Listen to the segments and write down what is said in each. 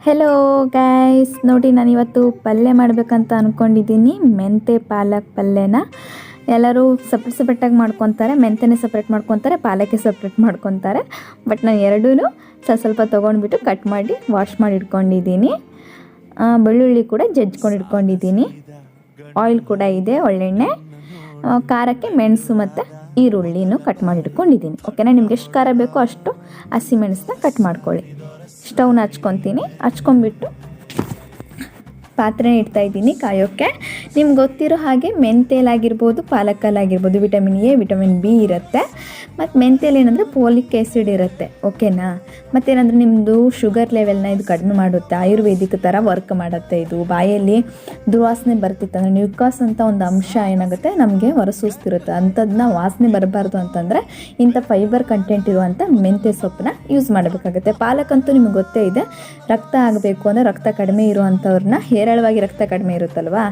Hello guys, ನೋಡಿ ನಾನಿವತ್ತು ಪಲ್ಯ ಮಾಡಬೇಕಂತ ಅಂದ್ಕೊಂಡಿದ್ದೀನಿ. ಮೆಂತೆ ಪಾಲಕ್ ಪಲ್ಯನ ಎಲ್ಲರೂ ಸಪ್ರೇಟಾಗಿ ಮಾಡ್ಕೊತಾರೆ. ಮೆಂತೆನೇ ಸಪ್ರೇಟ್ ಮಾಡ್ಕೊತಾರೆ, ಪಾಲಕ್ಕೆ ಸಪ್ರೇಟ್ ಮಾಡ್ಕೊತಾರೆ. ಬಟ್ ನಾನು ಎರಡೂ ಸ್ವಲ್ಪ ತೊಗೊಂಡ್ಬಿಟ್ಟು ಕಟ್ ಮಾಡಿ ವಾಶ್ ಮಾಡಿ ಇಟ್ಕೊಂಡಿದ್ದೀನಿ. ಬೆಳ್ಳುಳ್ಳಿ ಕೂಡ ಜಜ್ಕೊಂಡು ಇಟ್ಕೊಂಡಿದ್ದೀನಿ. ಆಯಿಲ್ ಕೂಡ ಇದೆ, ಒಳ್ಳೆಣ್ಣೆ. ಖಾರಕ್ಕೆ ಮೆಣಸು ಮತ್ತು ಈರುಳ್ಳಿನೂ ಕಟ್ ಮಾಡಿ ಇಟ್ಕೊಂಡಿದ್ದೀನಿ. ಓಕೆನಾ, ನಿಮ್ಗೆ ಎಷ್ಟು ಖಾರ ಬೇಕೋ ಅಷ್ಟು ಹಸಿಮೆಣಸನ್ನ ಕಟ್ ಮಾಡ್ಕೊಳ್ಳಿ. ಸ್ಟವ್ನ ಹಚ್ಕೊಂಡ್ಬಿಟ್ಟು ಪಾತ್ರೆ ಇಡ್ತಾಯಿದ್ದೀನಿ ಕಾಯೋಕ್ಕೆ. ನಿಮ್ಗೆ ಗೊತ್ತಿರೋ ಹಾಗೆ ಮೆಂತೆಲಾಗಿರ್ಬೋದು, ಪಾಲಕಲ್ಲಾಗಿರ್ಬೋದು ವಿಟಮಿನ್ ಎ, ವಿಟಮಿನ್ ಬಿ ಇರುತ್ತೆ. ಮತ್ತು ಮೆಂತೆಯಲ್ಲಿ ಏನಂದರೆ ಪೋಲಿಕ್ ಆ್ಯಸಿಡ್ ಇರುತ್ತೆ. ಓಕೆನಾ, ಮತ್ತೇನಂದರೆ ನಿಮ್ಮದು ಶುಗರ್ ಲೆವೆಲ್ನ ಇದು ಕಡಿಮೆ ಮಾಡುತ್ತೆ. ಆಯುರ್ವೇದಿಕ್ ಥರ ವರ್ಕ್ ಮಾಡುತ್ತೆ. ಇದು ಬಾಯಲ್ಲಿ ದುರ್ವಾಸನೆ ಬರ್ತಿತ್ತು ಅಂದರೆ ನ್ಯೂಕಾಸ್ ಅಂತ ಒಂದು ಅಂಶ ಏನಾಗುತ್ತೆ ನಮಗೆ ಹೊರಸೂಸ್ತಿರುತ್ತೆ. ಅಂಥದ್ದನ್ನ ವಾಸನೆ ಬರಬಾರ್ದು ಅಂತಂದರೆ ಇಂಥ ಫೈಬರ್ ಕಂಟೆಂಟ್ ಇರುವಂಥ ಮೆಂತ್ಯ ಸೊಪ್ಪನ್ನ ಯೂಸ್ ಮಾಡಬೇಕಾಗುತ್ತೆ. ಪಾಲಕಂತೂ ನಿಮ್ಗೆ ಗೊತ್ತೇ ಇದೆ, ರಕ್ತ ಆಗಬೇಕು ಅಂದರೆ ರಕ್ತ ಕಡಿಮೆ ಇರುವಂಥವ್ರನ್ನ, ಹೇರಳವಾಗಿ ರಕ್ತ ಕಡಿಮೆ ಇರುತ್ತಲ್ವಾ,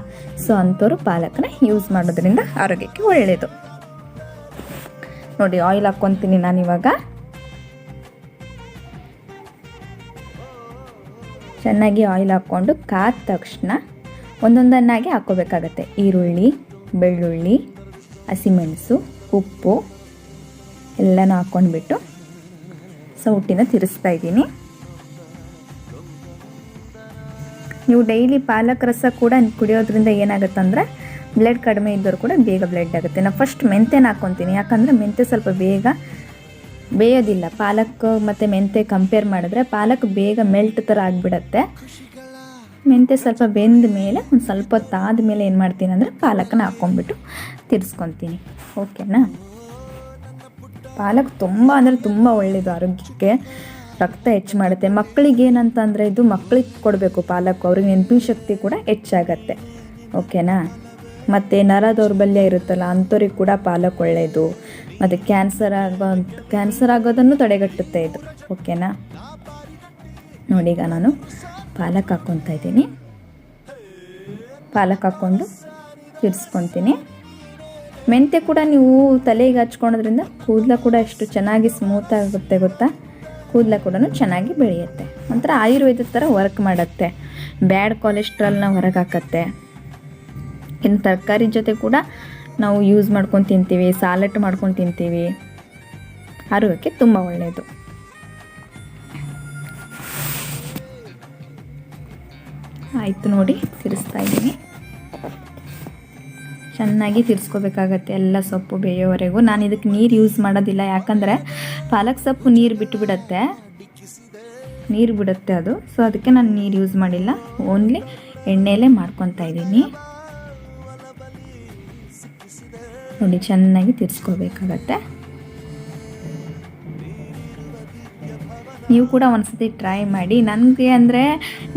ಸೊ ಅಂಥವ್ರು ಪಾಲಕನ ಯೂಸ್ ಮಾಡೋದ್ರಿಂದ ಆರೋಗ್ಯಕ್ಕೆ ಒಳ್ಳೆಯದು. ನೋಡಿ, ಆಯಿಲ್ ಹಾಕ್ಕೊತೀನಿ ನಾನಿವಾಗ. ಚೆನ್ನಾಗಿ ಆಯಿಲ್ ಹಾಕ್ಕೊಂಡು ಕಾದ ತಕ್ಷಣ ಒಂದೊಂದನ್ನಾಗಿ ಹಾಕ್ಕೋಬೇಕಾಗತ್ತೆ. ಈರುಳ್ಳಿ, ಬೆಳ್ಳುಳ್ಳಿ, ಹಸಿಮೆಣಸು, ಉಪ್ಪು ಎಲ್ಲನೂ ಹಾಕ್ಕೊಂಡ್ಬಿಟ್ಟು ಸೌಟಿನ ತಿರ್ಸ್ತಾ ಇದ್ದೀನಿ. ನೀವು ಡೈಲಿ ಪಾಲಕ್ ರಸ ಕೂಡ ಕುಡಿಯೋದ್ರಿಂದ ಏನಾಗುತ್ತಂದರೆ ಬ್ಲಡ್ ಕಡಿಮೆ ಇದ್ದವರು ಕೂಡ ಬೇಗ ಬ್ಲಡ್ ಆಗುತ್ತೆ. ನಾನು ಫಸ್ಟ್ ಮೆಂತೆನ ಹಾಕ್ಕೊತೀನಿ, ಯಾಕಂದರೆ ಮೆಂತೆ ಸ್ವಲ್ಪ ಬೇಗ ಬೇಯೋದಿಲ್ಲ. ಪಾಲಕ್ ಮತ್ತು ಮೆಂತೆ ಕಂಪೇರ್ ಮಾಡಿದ್ರೆ ಪಾಲಕ್ ಬೇಗ ಮೆಲ್ಟ್ ಥರ ಆಗಿಬಿಡತ್ತೆ. ಮೆಂತೆ ಸ್ವಲ್ಪ ಬೆಂದ ಮೇಲೆ ಒಂದು ಸ್ವಲ್ಪ ಹೊತ್ತಾದ ಮೇಲೆ ಏನು ಮಾಡ್ತೀನಿ ಅಂದರೆ ಪಾಲಕನ ಹಾಕ್ಕೊಂಡ್ಬಿಟ್ಟು ತಿರ್ಸ್ಕೊತೀನಿ. ಓಕೆನಾ, ಪಾಲಕ್ ತುಂಬ ಅಂದರೆ ತುಂಬ ಒಳ್ಳೆಯದು ಆರೋಗ್ಯಕ್ಕೆ. ರಕ್ತ ಹೆಚ್ಚು ಮಾಡುತ್ತೆ. ಮಕ್ಕಳಿಗೆ ಏನಂತಂದರೆ ಇದು ಮಕ್ಕಳಿಗೆ ಕೊಡಬೇಕು ಪಾಲಕ್, ಅವ್ರಿಗೆ ನೆನಪಿನ ಶಕ್ತಿ ಕೂಡ ಹೆಚ್ಚಾಗತ್ತೆ. ಓಕೆನಾ, ಮತ್ತು ನರ ದೌರ್ಬಲ್ಯ ಇರುತ್ತಲ್ಲ ಅಂಥವ್ರಿಗೆ ಕೂಡ ಪಾಲಕ್ ಒಳ್ಳೆಯದು. ಮತ್ತು ಕ್ಯಾನ್ಸರ್ ಆಗೋದನ್ನು ತಡೆಗಟ್ಟುತ್ತೆ ಇದು. ಓಕೆನಾ, ನೋಡಿ ಈಗ ನಾನು ಪಾಲಕ್ ಹಾಕ್ಕೊತಾ ಇದ್ದೀನಿ. ಪಾಲಕ್ ಹಾಕ್ಕೊಂಡು ತಿರ್ಸ್ಕೊತೀನಿ. ಮೆಂತ್ಯ ಕೂಡ ನೀವು ತಲೆಗೆ ಹಚ್ಕೊಳೋದ್ರಿಂದ ಕೂದಲ ಕೂಡ ಎಷ್ಟು ಚೆನ್ನಾಗಿ ಸ್ಮೂತ್ ಆಗುತ್ತೆ ಗೊತ್ತಾ. ಕೂದಲ ಕೂಡ ಚೆನ್ನಾಗಿ ಬೆಳೆಯುತ್ತೆ. ಒಂಥರ ಆಯುರ್ವೇದ ಥರ ವರ್ಕ್ ಮಾಡುತ್ತೆ. ಬ್ಯಾಡ್ ಕೊಲೆಸ್ಟ್ರಾಲ್ನ ಹೊರಗೆ ಹಾಕತ್ತೆ. ಇನ್ನು ತರಕಾರಿ ಜೊತೆ ಕೂಡ ನಾವು ಯೂಸ್ ಮಾಡ್ಕೊಂಡು ತಿಂತೀವಿ, ಸಾಲಟ್ ಮಾಡ್ಕೊಂಡು ತಿಂತೀವಿ. ಆರೋಗ್ಯಕ್ಕೆ ತುಂಬ ಒಳ್ಳೆಯದು. ಆಯಿತು ನೋಡಿ, ತಿರ್ಸ್ತಾ ಇದ್ದೀನಿ. ಚೆನ್ನಾಗಿ ತಿರ್ಸ್ಕೋಬೇಕಾಗತ್ತೆ ಎಲ್ಲ ಸೊಪ್ಪು ಬೇಯೋವರೆಗೂ. ನಾನು ಇದಕ್ಕೆ ನೀರು ಯೂಸ್ ಮಾಡೋದಿಲ್ಲ, ಯಾಕಂದರೆ ಪಾಲಕ್ ಸೊಪ್ಪು ನೀರು ಬಿಡುತ್ತೆ ಅದು. ಸೊ ಅದಕ್ಕೆ ನಾನು ನೀರು ಯೂಸ್ ಮಾಡಿಲ್ಲ, ಓನ್ಲಿ ಎಣ್ಣೆಯಲ್ಲೇ ಮಾಡ್ಕೊತಾ ಇದ್ದೀನಿ. ನೋಡಿ, ಚೆನ್ನಾಗಿ ತಿರ್ಸ್ಕೋಬೇಕಾಗತ್ತೆ. ನೀವು ಕೂಡ ಒಂದ್ಸತಿ ಟ್ರೈ ಮಾಡಿ. ನನಗೆ ಅಂದರೆ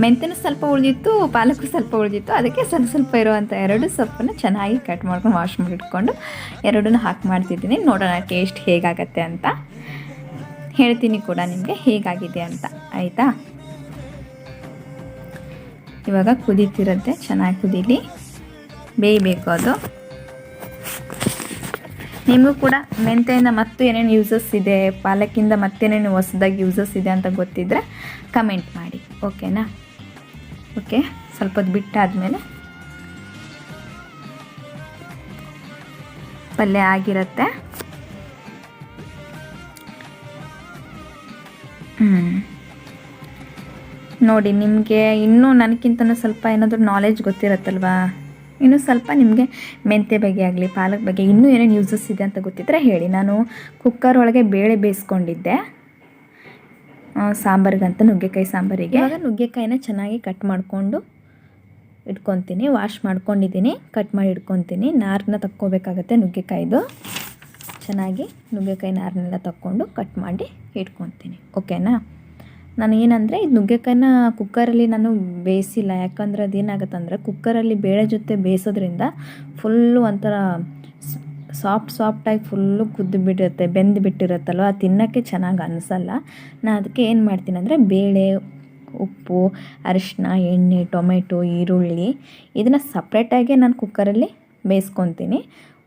ಮೆಂತ್ಯನೂ ಸ್ವಲ್ಪ ಉಳಿದಿತ್ತು, ಪಾಲಕ್ಕೂ ಸ್ವಲ್ಪ ಉಳಿದಿತ್ತು. ಅದಕ್ಕೆ ಸ್ವಲ್ಪ ಇರುವಂಥ ಎರಡು ಸೊಪ್ಪನ್ನು ಚೆನ್ನಾಗಿ ಕಟ್ ಮಾಡ್ಕೊಂಡು ವಾಶ್ ಮಾಡಿ ಇಟ್ಕೊಂಡು ಎರಡನ್ನೂ ಹಾಕಿ ಮಾಡ್ತಿದ್ದೀನಿ. ನೋಡೋಣ ಟೇಸ್ಟ್ ಹೇಗಾಗತ್ತೆ ಅಂತ ಹೇಳ್ತೀನಿ ಕೂಡ ನಿಮಗೆ ಹೇಗಾಗಿದೆ ಅಂತ. ಆಯಿತಾ, ಇವಾಗ ಕುದೀತಿರುತ್ತೆ, ಚೆನ್ನಾಗಿ ಕುದೀಲಿ, ಬೇಯಬೇಕು ಅದು. ನಿಮಗೂ ಕೂಡ ಮೆಂತೆಯಿಂದ ಮತ್ತು ಏನೇನು ಯೂಸಸ್ ಇದೆ, ಪಾಲಕ್ಕಿಂದ ಮತ್ತೇನೇನು ಹೊಸದಾಗಿ ಯೂಸಸ್ ಇದೆ ಅಂತ ಗೊತ್ತಿದ್ದರೆ ಕಮೆಂಟ್ ಮಾಡಿ. ಓಕೆನಾ, ಓಕೆ, ಸ್ವಲ್ಪ ಹೊತ್ತು ಬಿಟ್ಟಾದಮೇಲೆ ಪಲ್ಯ ಆಗಿರುತ್ತೆ. ನೋಡಿ, ನಿಮಗೆ ಇನ್ನೂ ನನಗಿಂತನೂ ಸ್ವಲ್ಪ ಏನಾದರೂ ನಾಲೆಜ್ ಗೊತ್ತಿರುತ್ತಲ್ವಾ, ಇನ್ನೂ ಸ್ವಲ್ಪ ನಿಮಗೆ ಮೆಂತ್ಯ ಬಗ್ಗೆ ಆಗಲಿ ಪಾಲಕ್ ಬಗ್ಗೆ ಇನ್ನೂ ಏನೇನು ಯೂಸಸ್ ಇದೆ ಅಂತ ಗೊತ್ತಿದ್ದರೆ ಹೇಳಿ. ನಾನು ಕುಕ್ಕರ್ ಒಳಗೆ ಬೇಳೆ ಬೇಯಿಸ್ಕೊಂಡಿದ್ದೆ ಸಾಂಬಾರಿಗಂತ, ನುಗ್ಗೆಕಾಯಿ ಸಾಂಬಾರಿಗೆ. ಇವಾಗ ನುಗ್ಗೆಕಾಯಿನ ಚೆನ್ನಾಗಿ ಕಟ್ ಮಾಡಿಕೊಂಡು ಇಟ್ಕೊತೀನಿ. ವಾಶ್ ಮಾಡ್ಕೊಂಡಿದ್ದೀನಿ, ಕಟ್ ಮಾಡಿ ಇಟ್ಕೊತೀನಿ. ನಾರನ್ನ ತಕ್ಕೋಬೇಕಾಗತ್ತೆ ನುಗ್ಗೆಕಾಯಿದು. ಚೆನ್ನಾಗಿ ನುಗ್ಗೆಕಾಯಿ ನಾರನ್ನೆಲ್ಲ ತಕ್ಕೊಂಡು ಕಟ್ ಮಾಡಿ ಇಟ್ಕೊತೀನಿ. ಓಕೆನಾ, ನಾನು ಏನಂದರೆ ಇದು ನುಗ್ಗೆಕಾಯಿನ ಕುಕ್ಕರಲ್ಲಿ ನಾನು ಬೇಯಿಸಿಲ್ಲ, ಯಾಕಂದರೆ ಅದೇನಾಗುತ್ತಂದರೆ ಕುಕ್ಕರಲ್ಲಿ ಬೇಳೆ ಜೊತೆ ಬೇಯಿಸೋದ್ರಿಂದ ಫುಲ್ಲು ಒಂಥರ ಸಾಫ್ಟಾಗಿ ಫುಲ್ಲು ಕುದ್ದು ಬೆಂದುಬಿಟ್ಟಿರುತ್ತಲ್ವ, ತಿನ್ನೋಕ್ಕೆ ಚೆನ್ನಾಗಿ ಅನಿಸಲ್ಲ. ನಾನು ಅದಕ್ಕೆ ಏನು ಮಾಡ್ತೀನಿ ಅಂದರೆ ಬೇಳೆ, ಉಪ್ಪು, ಅರಿಶಿನ, ಎಣ್ಣೆ, ಟೊಮೆಟೊ, ಈರುಳ್ಳಿ ಇದನ್ನು ಸಪ್ರೇಟಾಗಿ ನಾನು ಕುಕ್ಕರಲ್ಲಿ ಬೇಯಿಸ್ಕೊತೀನಿ.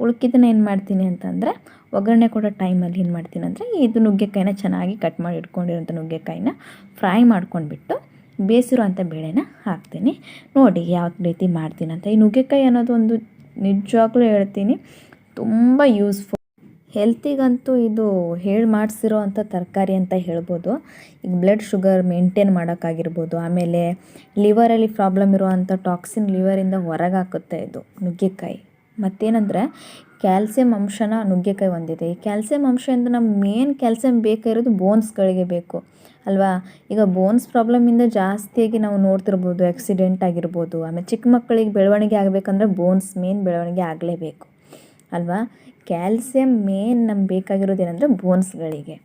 ಉಳ್ಕಿದ್ದನ್ನ ಏನು ಮಾಡ್ತೀನಿ ಅಂತಂದರೆ ಒಗ್ಗರಣೆ ಕೊಡೋ ಟೈಮಲ್ಲಿ ಏನು ಮಾಡ್ತೀನಿ ಅಂದರೆ ಇದು ನುಗ್ಗೆಕಾಯಿನ ಚೆನ್ನಾಗಿ ಕಟ್ ಮಾಡಿ ಇಟ್ಕೊಂಡಿರೋಂಥ ನುಗ್ಗೆಕಾಯಿನ ಫ್ರೈ ಮಾಡ್ಕೊಂಡ್ಬಿಟ್ಟು ಬೇಯಿಸಿರುವಂಥ ಬೇಳೆನ ಹಾಕ್ತೀನಿ. ನೋಡಿ ಯಾವ ರೀತಿ ಮಾಡ್ತೀನಿ ಅಂತ. ಈ ನುಗ್ಗೆಕಾಯಿ ಅನ್ನೋದು ಒಂದು ನಿಜವಾಗ್ಲೂ ಹೇಳ್ತೀನಿ ತುಂಬ ಯೂಸ್ಫುಲ್. ಹೆಲ್ತಿಗಂತೂ ಇದು ಹೇಳಿ ಮಾಡಿಸಿರೋ ಅಂಥ ತರಕಾರಿ ಅಂತ ಹೇಳ್ಬೋದು. ಈಗ ಬ್ಲಡ್ ಶುಗರ್ ಮೇಂಟೈನ್ ಮಾಡೋಕ್ಕಾಗಿರ್ಬೋದು, ಆಮೇಲೆ ಲಿವರಲ್ಲಿ ಪ್ರಾಬ್ಲಮ್ ಇರುವಂಥ ಟಾಕ್ಸಿನ್ ಲಿವರಿಂದ ಹೊರಗೆ ಹಾಕುತ್ತೆ ಇದು ನುಗ್ಗೆಕಾಯಿ. ಮತ್ತೇನೆಂದರೆ ಕ್ಯಾಲ್ಸಿಯಂ ಅಂಶನ ನುಗ್ಗೆಕಾಯಿ ಹೊಂದಿದೆ. ಈ ಕ್ಯಾಲ್ಸಿಯಂ ಅಂಶದಿಂದ ನಮ್ಗೆ ಮೇನ್ ಕ್ಯಾಲ್ಸಿಯಂ ಬೇಕಾಗಿರೋದು ಬೋನ್ಸ್ಗಳಿಗೆ ಬೇಕು ಅಲ್ವಾ. ಈಗ ಬೋನ್ಸ್ ಪ್ರಾಬ್ಲಮಿಂದ ಜಾಸ್ತಿಯಾಗಿ ನಾವು ನೋಡ್ತಿರ್ಬೋದು, ಆಕ್ಸಿಡೆಂಟ್ ಆಗಿರ್ಬೋದು. ಆಮೇಲೆ ಚಿಕ್ಕ ಮಕ್ಕಳಿಗೆ ಬೆಳವಣಿಗೆ ಆಗಬೇಕಂದ್ರೆ ಬೋನ್ಸ್ ಮೇನ್ ಬೆಳವಣಿಗೆ ಆಗಲೇಬೇಕು ಅಲ್ವಾ. ಕ್ಯಾಲ್ಸಿಯಂ ಮೇನ್ ನಮ್ಗೆ ಬೇಕಾಗಿರೋದೇನೆಂದರೆ ಬೋನ್ಸ್ಗಳಿಗೆ.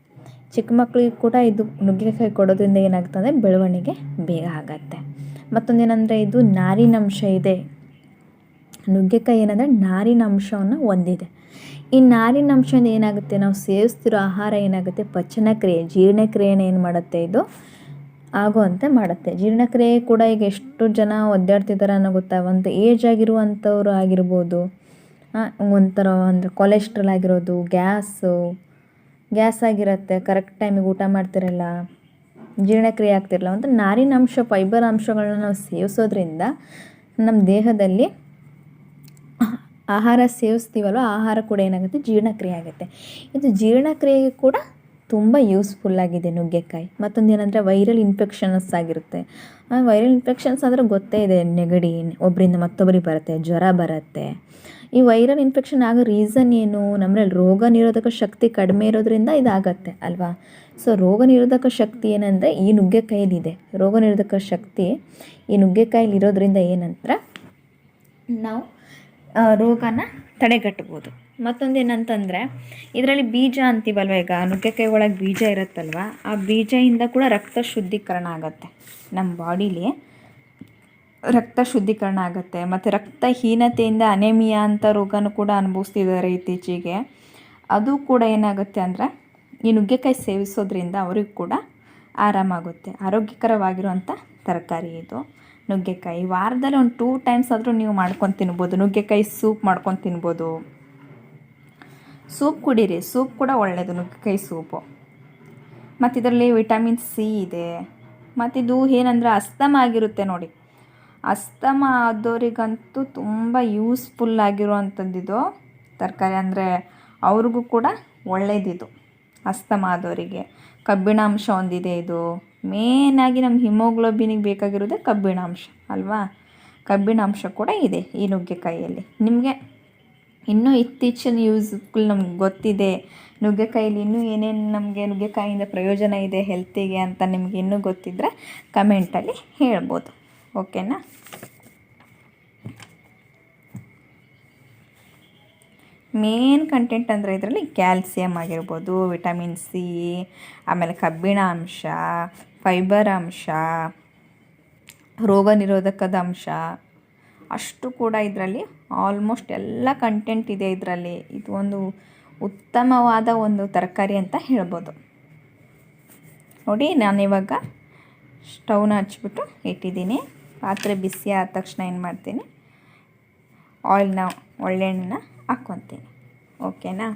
ಚಿಕ್ಕ ಮಕ್ಕಳಿಗೆ ಕೂಡ ಇದು ನುಗ್ಗೆಕಾಯಿ ಕೊಡೋದ್ರಿಂದ ಏನಾಗುತ್ತೆ ಅಂದರೆ ಬೆಳವಣಿಗೆ ಬೇಗ ಆಗತ್ತೆ. ಮತ್ತೊಂದೇನೆಂದರೆ ಇದು ನಾರಿನಂಶ ಇದೆ. ನುಗ್ಗೆಕಾಯಿ ಏನಂದರೆ ನಾರಿನಂಶವನ್ನು ಹೊಂದಿದೆ. ಈ ನಾರಿನಂಶದಿಂದ ಏನಾಗುತ್ತೆ, ನಾವು ಸೇವಿಸ್ತಿರೋ ಆಹಾರ ಏನಾಗುತ್ತೆ, ಪಚನಕ್ರಿಯೆ ಜೀರ್ಣಕ್ರಿಯೆನ ಏನು ಮಾಡುತ್ತೆ, ಇದು ಆಗುವಂತೆ ಮಾಡುತ್ತೆ. ಜೀರ್ಣಕ್ರಿಯೆ ಕೂಡ ಈಗ ಎಷ್ಟು ಜನ ಒದ್ದಾಡ್ತಿದ್ದಾರೆ ಅನ್ನೋ ಗೊತ್ತಾ. ಒಂದು ಏಜ್ ಆಗಿರುವಂಥವ್ರು ಆಗಿರ್ಬೋದು, ಒಂಥರ ಅಂದರೆ ಕೊಲೆಸ್ಟ್ರಾಲ್ ಆಗಿರೋದು, ಗ್ಯಾಸ್ ಆಗಿರುತ್ತೆ, ಕರೆಕ್ಟ್ ಟೈಮಿಗೆ ಊಟ ಮಾಡ್ತಿರಲ್ಲ, ಜೀರ್ಣಕ್ರಿಯೆ ಆಗ್ತಿರಲ್ಲ. ಒಂದು ನಾರಿನಂಶ ಫೈಬರ್ ಅಂಶಗಳನ್ನ ನಾವು ಸೇವಿಸೋದ್ರಿಂದ ನಮ್ಮ ದೇಹದಲ್ಲಿ ಆಹಾರ ಸೇವಿಸ್ತೀವಲ್ವ, ಆಹಾರ ಕೂಡ ಏನಾಗುತ್ತೆ, ಜೀರ್ಣಕ್ರಿಯೆ ಆಗುತ್ತೆ. ಇದು ಜೀರ್ಣಕ್ರಿಯೆಗೆ ಕೂಡ ತುಂಬ ಯೂಸ್ಫುಲ್ಲಾಗಿದೆ ನುಗ್ಗೆಕಾಯಿ. ಮತ್ತೊಂದು ಏನಂದರೆ ವೈರಲ್ ಇನ್ಫೆಕ್ಷನ್ಸ್ ಆಗಿರುತ್ತೆ. ವೈರಲ್ ಇನ್ಫೆಕ್ಷನ್ಸ್ ಅಂದರೆ ಗೊತ್ತೇ ಇದೆ, ನೆಗಡಿ ಒಬ್ಬರಿಂದ ಮತ್ತೊಬ್ಬರಿಗೆ ಬರುತ್ತೆ, ಜ್ವರ ಬರುತ್ತೆ. ಈ ವೈರಲ್ ಇನ್ಫೆಕ್ಷನ್ ಆಗೋ ರೀಸನ್ ಏನು, ನಮ್ಮಲ್ಲಿ ರೋಗ ನಿರೋಧಕ ಶಕ್ತಿ ಕಡಿಮೆ ಇರೋದ್ರಿಂದ ಇದಾಗತ್ತೆ ಅಲ್ವಾ. ಸೊ ರೋಗ ನಿರೋಧಕ ಶಕ್ತಿ ಏನಂದರೆ ಈ ನುಗ್ಗೆಕಾಯಿಲಿದೆ. ರೋಗ ನಿರೋಧಕ ಶಕ್ತಿ ಈ ನುಗ್ಗೆಕಾಯಿಲಿ ಇರೋದ್ರಿಂದ ಏನಂದ್ರೆ ನಾವು ರೋಗನ ತಡೆಗಟ್ಬೋದು. ಮತ್ತೊಂದು ಏನಂತಂದರೆ ಇದರಲ್ಲಿ ಬೀಜ ಅಂತೀವಲ್ವ, ಈಗ ನುಗ್ಗೆಕಾಯಿ ಒಳಗೆ ಬೀಜ ಇರುತ್ತಲ್ವ, ಆ ಬೀಜದಿಂದ ಕೂಡ ರಕ್ತ ಶುದ್ಧೀಕರಣ ಆಗುತ್ತೆ. ನಮ್ಮ ಬಾಡೀಲಿ ರಕ್ತ ಶುದ್ಧೀಕರಣ ಆಗುತ್ತೆ. ಮತ್ತು ರಕ್ತಹೀನತೆಯಿಂದ ಅನೆಮಿಯಾ ಅಂತ ರೋಗನೂ ಕೂಡ ಅನುಭವಿಸ್ತಿದ್ದಾರೆ ಇತ್ತೀಚೆಗೆ. ಅದು ಕೂಡ ಏನಾಗುತ್ತೆ ಅಂದರೆ ಈ ನುಗ್ಗೆಕಾಯಿ ಸೇವಿಸೋದ್ರಿಂದ ಅವ್ರಿಗೆ ಕೂಡ ಆರಾಮಾಗುತ್ತೆ. ಆರೋಗ್ಯಕರವಾಗಿರುವಂಥ ತರಕಾರಿ ಇದು ನುಗ್ಗೆಕಾಯಿ. ವಾರದಲ್ಲಿ ಒಂದು 2 ಟೈಮ್ಸ್ ಆದರೂ ನೀವು ಮಾಡ್ಕೊಂಡು ತಿನ್ಬೋದು. ನುಗ್ಗೆಕಾಯಿ ಸೂಪ್ ಮಾಡ್ಕೊಂಡು ತಿನ್ಬೋದು. ಸೂಪ್ ಕುಡೀರಿ, ಸೂಪ್ ಕೂಡ ಒಳ್ಳೆಯದು ನುಗ್ಗೆಕಾಯಿ ಸೂಪು. ಮತ್ತು ಇದರಲ್ಲಿ ವಿಟಮಿನ್ ಸಿ ಇದೆ. ಮತ್ತಿದು ಏನಂದರೆ ಅಸ್ತಮ ಆಗಿರುತ್ತೆ ನೋಡಿ, ಅಸ್ತಮ ಆದವರಿಗಂತೂ ತುಂಬ ಯೂಸ್ಫುಲ್ ಆಗಿರುವಂಥದ್ದಿದು ತರಕಾರಿ. ಅಂದರೆ ಅವ್ರಿಗೂ ಕೂಡ ಒಳ್ಳೆಯದಿದು ಅಸ್ತಮ ಆದವರಿಗೆ. ಕಬ್ಬಿಣಾಂಶ ಹೊಂದಿದೆ ಇದು. ಮೇನಾಗಿ ನಮ್ಮ ಹಿಮೋಗ್ಲೋಬಿನಿಗೆ ಬೇಕಾಗಿರೋದೇ ಕಬ್ಬಿಣಾಂಶ ಅಲ್ವಾ. ಕಬ್ಬಿಣಾಂಶ ಕೂಡ ಇದೆ ಈ ನುಗ್ಗೆಕಾಯಿಯಲ್ಲಿ. ನಿಮಗೆ ಇನ್ನೂ ಇತ್ತೀಚಿನ ಯೂಸ್ಫುಲ್ ನಮ್ಗೆ ಗೊತ್ತಿದೆ, ನುಗ್ಗೆಕಾಯಿಲಿ ಇನ್ನೂ ಏನೇನು ನಮಗೆ ನುಗ್ಗೆಕಾಯಿಯಿಂದ ಪ್ರಯೋಜನ ಇದೆ ಹೆಲ್ತಿಗೆ ಅಂತ ನಿಮಗೆ ಇನ್ನೂ ಗೊತ್ತಿದ್ದರೆ ಕಮೆಂಟಲ್ಲಿ ಹೇಳ್ಬೋದು. ಓಕೆನಾ. ಮೇನ್ ಕಂಟೆಂಟ್ ಅಂದರೆ ಇದರಲ್ಲಿ ಕ್ಯಾಲ್ಸಿಯಂ ಆಗಿರ್ಬೋದು, ವಿಟಮಿನ್ ಸಿ, ಆಮೇಲೆ ಕಬ್ಬಿಣ ಅಂಶ, ಫೈಬರ್ ಅಂಶ, ರೋಗ ನಿರೋಧಕದ ಅಂಶ ಅಷ್ಟು ಕೂಡ ಇದರಲ್ಲಿ ಆಲ್ಮೋಸ್ಟ್ ಎಲ್ಲ ಕಂಟೆಂಟ್ ಇದೆ ಇದರಲ್ಲಿ. ಇದು ಒಂದು ಉತ್ತಮವಾದ ಒಂದು ತರಕಾರಿ ಅಂತ ಹೇಳ್ಬೋದು. ನೋಡಿ, ನಾನಿವಾಗ ಸ್ಟವ್ನ ಹಚ್ಬಿಟ್ಟು ಇಟ್ಟಿದ್ದೀನಿ. ಪಾತ್ರೆ ಬಿಸಿ ಆದ ತಕ್ಷಣ ಏನು ಮಾಡ್ತೀನಿ, ಒಳ್ಳೆಣ್ಣೆನ ಹಾಕ್ಕೊತೀನಿ. ಓಕೆನಾ.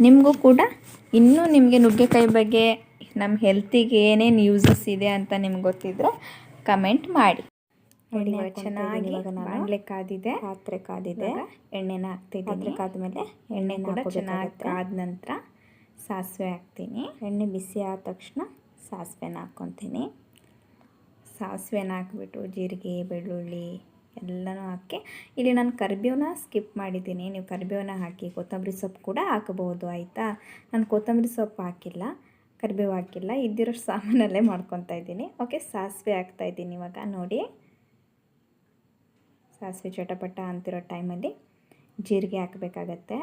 ನಿಮಗೂ ಕೂಡ ಇನ್ನೂ ನಿಮಗೆ ನುಗ್ಗೆಕಾಯಿ ಬಗ್ಗೆ ನಮ್ಮ ಹೆಲ್ತಿಗೆ ಏನೇನು ಯೂಸಸ್ ಇದೆ ಅಂತ ನಿಮ್ಗೆ ಗೊತ್ತಿದ್ದರೆ ಕಮೆಂಟ್ ಮಾಡಿ. ನೋಡಿ, ಚೆನ್ನಾಗಿ ಬಾಣಲೆ ಕಾದಿದೆ, ಪಾತ್ರೆ ಕಾದಿದೆ, ಎಣ್ಣೆನ ಹಾಕ್ತಿದ್ದೀನಿ. ಪಾತ್ರೆ ಕಾದ್ಮೇಲೆ ಎಣ್ಣೆ ಕೂಡ ಚೆನ್ನಾಗಿ ಕಾದ ನಂತರ ಸಾಸಿವೆ ಹಾಕ್ತೀನಿ. ಎಣ್ಣೆ ಬಿಸಿ ಆದ ತಕ್ಷಣ ಸಾಸಿವೆನ ಹಾಕ್ಕೊತೀನಿ. ಸಾಸಿವೆನ ಹಾಕ್ಬಿಟ್ಟು ಜೀರಿಗೆ, ಬೆಳ್ಳುಳ್ಳಿ ಎಲ್ಲನೂ ಹಾಕಿ, ಇಲ್ಲಿ ನಾನು ಕರಿಬೇವನ್ನ ಸ್ಕಿಪ್ ಮಾಡಿದ್ದೀನಿ. ನೀವು ಕರಿಬೇವನ್ನ ಹಾಕಿ ಕೊತ್ತಂಬರಿ ಸೊಪ್ಪು ಕೂಡ ಹಾಕಬಹುದು, ಆಯಿತಾ. ನಾನು ಕೊತ್ತಂಬರಿ ಸೊಪ್ಪು ಹಾಕಿಲ್ಲ, ಕರಿಬೇವು ಹಾಕಿಲ್ಲ, ಇದ್ದಿರೋ ಸಾಮಾನಲ್ಲೇ ಮಾಡ್ಕೊತಾ ಇದ್ದೀನಿ. ಓಕೆ, ಸಾಸಿವೆ ಹಾಕ್ತಾಯಿದ್ದೀನಿ ಇವಾಗ. ನೋಡಿ, ಸಾಸಿವೆ ಚಟಪಟ ಅಂತಿರೋ ಟೈಮಲ್ಲಿ ಜೀರಿಗೆ ಹಾಕಬೇಕಾಗತ್ತೆ.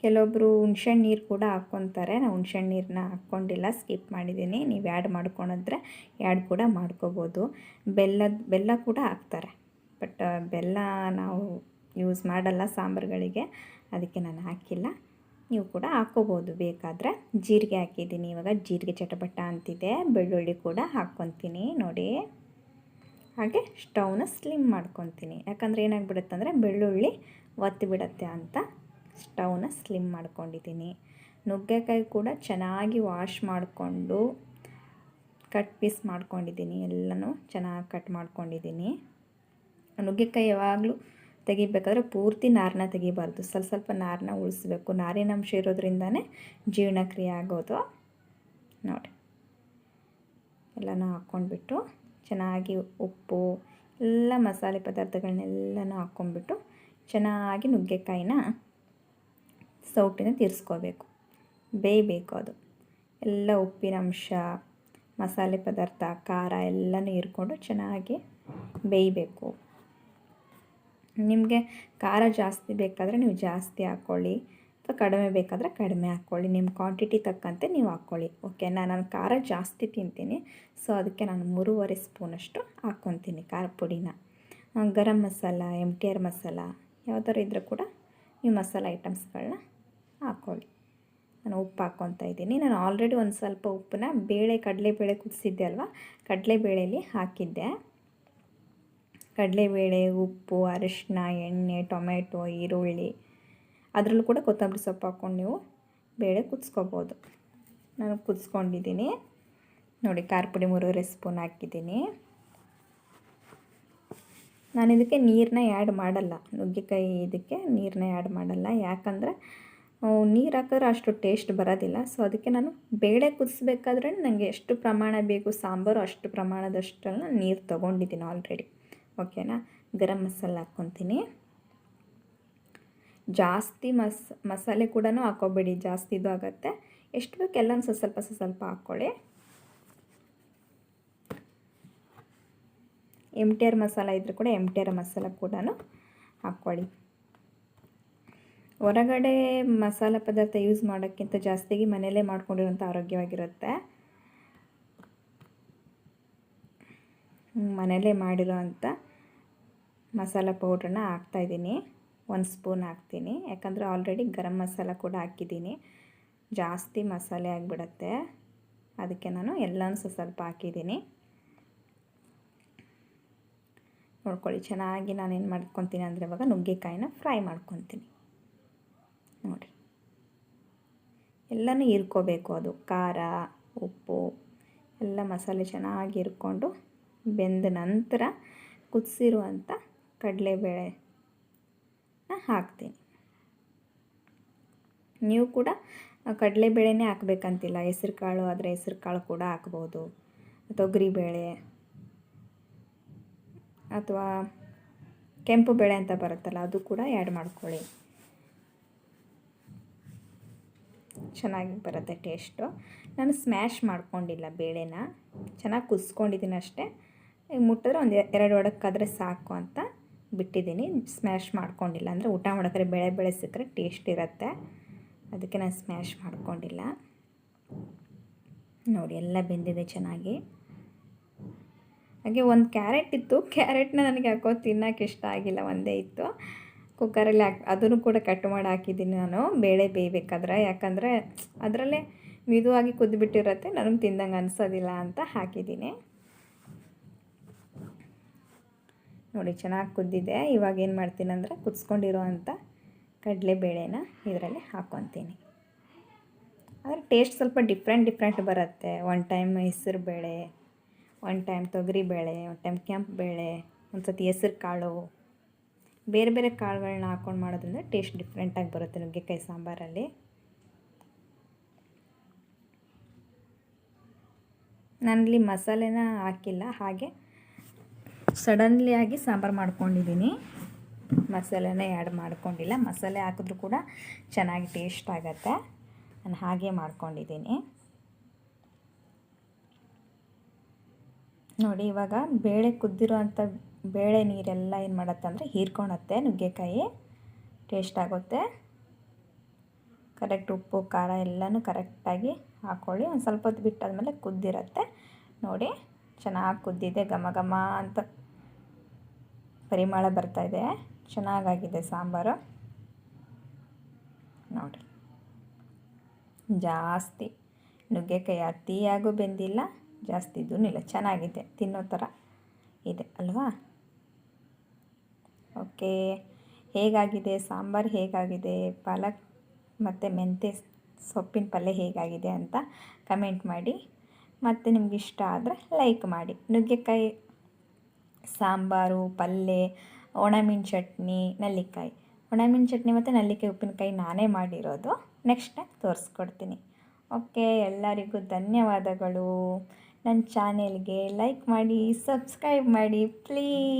ಕೆಲವೊಬ್ಬರು ಹುಣ್ಸೆಹಣ್ಣು ನೀರು ಕೂಡ ಹಾಕ್ಕೊತಾರೆ. ನಾನು ಹುಣ್ಸೆಹಣ್ಣು ನೀರನ್ನ ಹಾಕ್ಕೊಂಡಿಲ್ಲ, ಸ್ಕಿಪ್ ಮಾಡಿದ್ದೀನಿ. ನೀವು ಆ್ಯಡ್ ಮಾಡ್ಕೊಳಿದ್ರೆ ಆ್ಯಡ್ ಕೂಡ ಮಾಡ್ಕೋಬೋದು. ಬೆಲ್ಲ ಕೂಡ ಹಾಕ್ತಾರೆ, ಬಟ್ ಬೆಲ್ಲ ನಾವು ಯೂಸ್ ಮಾಡಲ್ಲ ಸಾಂಬಾರುಗಳಿಗೆ, ಅದಕ್ಕೆ ನಾನು ಹಾಕಿಲ್ಲ. ನೀವು ಕೂಡ ಹಾಕ್ಕೋಬೋದು ಬೇಕಾದರೆ. ಜೀರಿಗೆ ಹಾಕಿದ್ದೀನಿ ಇವಾಗ. ಜೀರಿಗೆ ಚಟಪಟ ಅಂತಿದೆ. ಬೆಳ್ಳುಳ್ಳಿ ಕೂಡ ಹಾಕ್ಕೊತೀನಿ ನೋಡಿ. ಹಾಗೆ ಸ್ಟವ್ನ ಸ್ಲಿಮ್ ಮಾಡ್ಕೊತೀನಿ, ಯಾಕಂದರೆ ಏನಾಗ್ಬಿಡುತ್ತೆ ಅಂದರೆ ಬೆಳ್ಳುಳ್ಳಿ ಒತ್ತಿ ಬಿಡುತ್ತೆ ಅಂತ ಸ್ಟವ್ನ ಸ್ಲಿಮ್ ಮಾಡ್ಕೊಂಡಿದ್ದೀನಿ. ನುಗ್ಗೆಕಾಯಿ ಕೂಡ ಚೆನ್ನಾಗಿ ವಾಶ್ ಮಾಡಿಕೊಂಡು ಕಟ್ ಪೀಸ್ ಮಾಡ್ಕೊಂಡಿದ್ದೀನಿ. ಎಲ್ಲನೂ ಚೆನ್ನಾಗಿ ಕಟ್ ಮಾಡ್ಕೊಂಡಿದ್ದೀನಿ. ನುಗ್ಗೆಕಾಯಿ ಯಾವಾಗಲೂ ತೆಗಿಬೇಕಾದ್ರೆ ಪೂರ್ತಿ ನಾರನ್ನ ತೆಗಿಬಾರ್ದು, ಸ್ವಲ್ಪ ಸ್ವಲ್ಪ ನಾರನ್ನ ಉಳಿಸ್ಬೇಕು. ನಾರಿನಂಶ ಇರೋದ್ರಿಂದನೇ ಜೀರ್ಣಕ್ರಿಯೆ ಆಗೋದು. ನೋಡಿ, ಎಲ್ಲನೂ ಹಾಕ್ಕೊಂಡ್ಬಿಟ್ಟು ಚೆನ್ನಾಗಿ ಉಪ್ಪು ಎಲ್ಲ ಮಸಾಲೆ ಪದಾರ್ಥಗಳನ್ನೆಲ್ಲನೂ ಹಾಕ್ಕೊಂಡ್ಬಿಟ್ಟು ಚೆನ್ನಾಗಿ ನುಗ್ಗೆಕಾಯಿನ ಸೌಟಿನ ತೀರಿಸ್ಕೋಬೇಕು. ಬೇಯಬೇಕು ಅದು ಎಲ್ಲ. ಉಪ್ಪಿನ ಅಂಶ, ಮಸಾಲೆ ಪದಾರ್ಥ, ಖಾರ ಎಲ್ಲನೂ ಹೀರ್ಕೊಂಡು ಚೆನ್ನಾಗಿ ಬೇಯಬೇಕು. ನಿಮಗೆ ಖಾರ ಜಾಸ್ತಿ ಬೇಕಾದರೆ ನೀವು ಜಾಸ್ತಿ ಹಾಕ್ಕೊಳ್ಳಿ, ಅಥವಾ ಕಡಿಮೆ ಬೇಕಾದರೆ ಕಡಿಮೆ ಹಾಕ್ಕೊಳ್ಳಿ. ನಿಮ್ಮ ಕ್ವಾಂಟಿಟಿ ತಕ್ಕಂತೆ ನೀವು ಹಾಕ್ಕೊಳ್ಳಿ. ಓಕೆನಾ? ನಾನು ಖಾರ ಜಾಸ್ತಿ ತಿಂತೀನಿ, ಸೊ ಅದಕ್ಕೆ ನಾನು 3.5 ಸ್ಪೂನಷ್ಟು ಹಾಕ್ಕೊತೀನಿ ಖಾರ ಪುಡಿನ. ಗರಂ ಮಸಾಲ, MTR ಮಸಾಲ ಯಾವ್ದಾರು ಇದ್ದರೂ ಕೂಡ ನೀವು ಮಸಾಲ ಐಟಮ್ಸ್ಗಳನ್ನ ಹಾಕ್ಕೊಳ್ಳಿ. ನಾನು ಉಪ್ಪು ಹಾಕ್ಕೊತಾ ಇದ್ದೀನಿ. ನಾನು ಆಲ್ರೆಡಿ ಒಂದು ಸ್ವಲ್ಪ ಉಪ್ಪನ್ನ ಕಡಲೆಬೇಳೆ ಕುದಿಸಿದ್ದೆ ಅಲ್ವಾ, ಕಡಲೆಬೇಳೆಯಲ್ಲಿ ಹಾಕಿದ್ದೆ. ಕಡಲೆಬೇಳೆ, ಉಪ್ಪು, ಅರಿಶಿನ, ಎಣ್ಣೆ, ಟೊಮೆಟೊ, ಈರುಳ್ಳಿ, ಅದರಲ್ಲೂ ಕೂಡ ಕೊತ್ತಂಬರಿ ಸೊಪ್ಪು ಹಾಕ್ಕೊಂಡು ನೀವು ಬೇಳೆ ಕುದಿಸ್ಕೋಬೋದು. ನಾನು ಕುದಿಸ್ಕೊಂಡಿದ್ದೀನಿ. ನೋಡಿ, ಖಾರ ಪುಡಿ 3.5 ಸ್ಪೂನ್ ಹಾಕಿದ್ದೀನಿ. ನಾನು ಇದಕ್ಕೆ ನೀರನ್ನ ಆ್ಯಡ್ ಮಾಡಲ್ಲ, ನುಗ್ಗೆಕಾಯಿ ಇದಕ್ಕೆ ನೀರನ್ನ ಆ್ಯಡ್ ಮಾಡಲ್ಲ. ಯಾಕಂದರೆ ನೀರು ಹಾಕಿದ್ರೆ ಅಷ್ಟು ಟೇಸ್ಟ್ ಬರೋದಿಲ್ಲ. ಸೊ ಅದಕ್ಕೆ ನಾನು ಬೇಳೆ ಕುದಿಸ್ಬೇಕಾದ್ರೆ ನನಗೆ ಎಷ್ಟು ಪ್ರಮಾಣ ಬೇಕು ಸಾಂಬಾರು ಅಷ್ಟು ಪ್ರಮಾಣದಷ್ಟನ್ನು ನೀರು ತೊಗೊಂಡಿದ್ದೀನಿ ಆಲ್ರೆಡಿ. ಓಕೆನಾ? ಗರಂ ಮಸಾಲ ಹಾಕ್ಕೊತೀನಿ. ಜಾಸ್ತಿ ಮಸಾಲೆ ಕೂಡ ಹಾಕ್ಕೋಬೇಡಿ, ಜಾಸ್ತಿ ಇದು ಆಗುತ್ತೆ. ಎಷ್ಟು ಬೇಕು ಎಲ್ಲನೂ ಸ್ವಲ್ಪ ಸ್ವಲ್ಪ ಹಾಕ್ಕೊಳ್ಳಿ. MTR ಮಸಾಲ ಇದ್ದರೂ ಕೂಡ MTR ಮಸಾಲ ಕೂಡ ಹಾಕ್ಕೊಳ್ಳಿ. ಹೊರಗಡೆ ಮಸಾಲ ಪದಾರ್ಥ ಯೂಸ್ ಮಾಡೋಕ್ಕಿಂತ ಜಾಸ್ತಿಯಾಗಿ ಮನೆಯಲ್ಲೇ ಮಾಡ್ಕೊಂಡಿರೋಂಥ ಆರೋಗ್ಯವಾಗಿರುತ್ತೆ. ಮನೆಯಲ್ಲೇ ಮಾಡಿರೋ ಅಂಥ ಮಸಾಲ ಪೌಡ್ರನ್ನ ಹಾಕ್ತಾಯಿದ್ದೀನಿ. 1 ಸ್ಪೂನ್ ಹಾಕ್ತೀನಿ, ಯಾಕಂದರೆ ಆಲ್ರೆಡಿ ಗರಂ ಮಸಾಲ ಕೂಡ ಹಾಕಿದ್ದೀನಿ. ಜಾಸ್ತಿ ಮಸಾಲೆ ಆಗಿಬಿಡತ್ತೆ, ಅದಕ್ಕೆ ನಾನು ಎಲ್ಲನೂ ಸ್ವಲ್ಪ ಹಾಕಿದ್ದೀನಿ. ನೋಡ್ಕೊಳ್ಳಿ, ಚೆನ್ನಾಗಿ ನಾನೇನು ಮಾಡ್ಕೊತೀನಿ ಅಂದರೆ ಇವಾಗ ನುಗ್ಗೆಕಾಯಿನ ಫ್ರೈ ಮಾಡ್ಕೊತೀನಿ. ನೋಡಿ, ಎಲ್ಲನೂ ಹೀರ್ಕೋಬೇಕು. ಅದು ಖಾರ, ಉಪ್ಪು ಎಲ್ಲ ಮಸಾಲೆ ಚೆನ್ನಾಗಿ ಹೀರ್ಕೊಂಡು ಬೆಂದ ನಂತರ ಕುದಿಸಿರುವಂಥ ಕಡಲೆಬೇಳೆನ ಹಾಕ್ತೀನಿ. ನೀವು ಕೂಡ ಕಡಲೆಬೇಳೆನೇ ಹಾಕಬೇಕಂತಿಲ್ಲ, ಹೆಸರು ಕಾಳು ಆದರೆ ಹೆಸರು ಕಾಳು ಕೂಡ ಹಾಕ್ಬೋದು. ತೊಗರಿಬೇಳೆ ಅಥವಾ ಕೆಂಪು ಬೇಳೆ ಅಂತ ಬರುತ್ತಲ್ಲ, ಅದು ಕೂಡ ಆ್ಯಡ್ ಮಾಡ್ಕೊಳ್ಳಿ. ಚೆನ್ನಾಗಿ ಬರುತ್ತೆ ಟೇಸ್ಟು. ನಾನು ಸ್ಮ್ಯಾಶ್ ಮಾಡ್ಕೊಂಡಿಲ್ಲ, ಬೇಳೆನ ಚೆನ್ನಾಗಿ ಕುದಿಸ್ಕೊಂಡಿದ್ದೀನಿ ಅಷ್ಟೇ. ಮುಟ್ಟಿದ್ರೆ ಒಂದು 2 ಒಡಕ್ಕಾದರೆ ಸಾಕು ಅಂತ ಬಿಟ್ಟಿದ್ದೀನಿ. ಸ್ಮ್ಯಾಶ್ ಮಾಡ್ಕೊಂಡಿಲ್ಲ, ಅಂದರೆ ಊಟ ಮಾಡೋಕ್ರೆ ಬೇಳೆ ಸಿಕ್ಕರೆ ಟೇಸ್ಟ್ ಇರುತ್ತೆ, ಅದಕ್ಕೆ ನಾನು ಸ್ಮ್ಯಾಶ್ ಮಾಡ್ಕೊಂಡಿಲ್ಲ. ನೋಡಿ, ಎಲ್ಲ ಬೆಂದಿದೆ ಚೆನ್ನಾಗಿ. ಹಾಗೆ ಒಂದು ಕ್ಯಾರೆಟ್ ಇತ್ತು, ಕ್ಯಾರೆಟ್ನ ನನಗೆ ಯಾಕೋ ತಿನ್ನೋಕೆ ಇಷ್ಟ ಆಗಿಲ್ಲ, ಒಂದೇ ಇತ್ತು. ಕುಕ್ಕರಲ್ಲಿ ಅದನ್ನು ಕೂಡ ಕಟ್ ಮಾಡಿ ಹಾಕಿದ್ದೀನಿ ನಾನು ಬೇಳೆ ಬೇಯಬೇಕಾದ್ರೆ. ಯಾಕಂದರೆ ಅದರಲ್ಲೇ ಮಿದುವಾಗಿ ಕುದ್ದುಬಿಟ್ಟಿರುತ್ತೆ, ನನಗೆ ತಿಂದಂಗೆ ಅನಿಸೋದಿಲ್ಲ ಅಂತ ಹಾಕಿದ್ದೀನಿ. ನೋಡಿ, ಚೆನ್ನಾಗಿ ಕುದ್ದಿದೆ. ಇವಾಗ ಏನು ಮಾಡ್ತೀನಿ ಅಂದರೆ ಕುದಿಸ್ಕೊಂಡಿರೋ ಅಂಥ ಕಡಲೆಬೇಳೆನ ಇದರಲ್ಲಿ ಹಾಕ್ಕೊತೀನಿ. ಆದರೆ ಟೇಸ್ಟ್ ಸ್ವಲ್ಪ ಡಿಫ್ರೆಂಟ್ ಬರುತ್ತೆ. ಒನ್ ಟೈಮ್ ಹೆಸರು ಬೇಳೆ, ಒನ್ ಟೈಮ್ ತೊಗರಿಬೇಳೆ, ಒನ್ ಟೈಮ್ ಕೆಂಪು ಬೇಳೆ, ಒಂದು ಸತಿ ಹೆಸರು ಕಾಳು, ಬೇರೆ ಬೇರೆ ಕಾಳುಗಳನ್ನ ಹಾಕ್ಕೊಂಡು ಮಾಡೋದ್ರಿಂದ ಟೇಸ್ಟ್ ಡಿಫ್ರೆಂಟಾಗಿ ಬರುತ್ತೆ ನುಗ್ಗೆಕಾಯಿ ಸಾಂಬಾರಲ್ಲಿ. ನಾನಿಲ್ಲಿ ಮಸಾಲೆನ ಹಾಕಿಲ್ಲ, ಹಾಗೆ ಸಡನ್ಲಿ ಆಗಿ ಸಾಂಬಾರು ಮಾಡ್ಕೊಂಡಿದ್ದೀನಿ. ಮಸಾಲೆನೇ ಆ್ಯಡ್ ಮಾಡ್ಕೊಂಡಿಲ್ಲ. ಮಸಾಲೆ ಹಾಕಿದ್ರೂ ಕೂಡ ಚೆನ್ನಾಗಿ ಟೇಸ್ಟ್ ಆಗುತ್ತೆ. ನಾನು ಹಾಗೆ ಮಾಡ್ಕೊಂಡಿದ್ದೀನಿ. ನೋಡಿ, ಇವಾಗ ಬೇಳೆ ಕುದ್ದಿರೋ ಅಂಥ ಬೇಳೆ ನೀರೆಲ್ಲ ಏನು ಮಾಡುತ್ತೆ ಅಂದರೆ ಹೀರ್ಕೊಳತ್ತೆ, ನುಗ್ಗೆಕಾಯಿ ಟೇಸ್ಟ್ ಆಗುತ್ತೆ. ಕರೆಕ್ಟ್ ಉಪ್ಪು ಖಾರ ಎಲ್ಲನೂ ಕರೆಕ್ಟಾಗಿ ಹಾಕ್ಕೊಳ್ಳಿ. ಒಂದು ಸ್ವಲ್ಪ ಹೊತ್ತು ಬಿಟ್ಟಾದಮೇಲೆ ಕುದ್ದಿರುತ್ತೆ. ನೋಡಿ, ಚೆನ್ನಾಗಿ ಕುದ್ದಿದೆ, ಘಮ ಘಮ ಅಂತ ಪರಿಮಳ ಬರ್ತಾಯಿದೆ. ಚೆನ್ನಾಗಾಗಿದೆ ಸಾಂಬಾರು. ನೋಡಿ, ಜಾಸ್ತಿ ನುಗ್ಗೆಕಾಯಿ ಅತಿಯಾಗೂ ಬೆಂದಿಲ್ಲ, ಜಾಸ್ತಿ ಇದೂ ಇಲ್ಲ, ಚೆನ್ನಾಗಿದೆ, ತಿನ್ನೋ ಥರ ಇದೆ ಅಲ್ವಾ? ಓಕೆ, ಹೇಗಾಗಿದೆ ಸಾಂಬಾರು? ಹೇಗಾಗಿದೆ ಪಾಲಕ್ ಮತ್ತು ಮೆಂತ್ಯ ಸೊಪ್ಪಿನ ಪಲ್ಯ ಹೇಗಾಗಿದೆ ಅಂತ ಕಮೆಂಟ್ ಮಾಡಿ. ಮತ್ತು ನಿಮ್ಗೆ ಇಷ್ಟ ಆದರೆ ಲೈಕ್ ಮಾಡಿ. ನುಗ್ಗೆಕಾಯಿ ಸಾಂಬಾರು, ಪಲ್ಯ, ಒಣಮೀನು ಚಟ್ನಿ, ನೆಲ್ಲಿಕಾಯಿ. ಒಣಮೀನು ಚಟ್ನಿ ಮತ್ತು ನೆಲ್ಲಿಕಾಯಿ ಉಪ್ಪಿನಕಾಯಿ ನಾನೇ ಮಾಡಿರೋದು. ನೆಕ್ಸ್ಟ್ ಟೈಮ್ ತೋರಿಸ್ಕೊಡ್ತೀನಿ. ಓಕೆ, ಎಲ್ಲರಿಗೂ ಧನ್ಯವಾದಗಳು. ನನ್ನ ಚಾನೆಲ್ಗೆ ಲೈಕ್ ಮಾಡಿ, ಸಬ್ಸ್ಕ್ರೈಬ್ ಮಾಡಿ ಪ್ಲೀಸ್.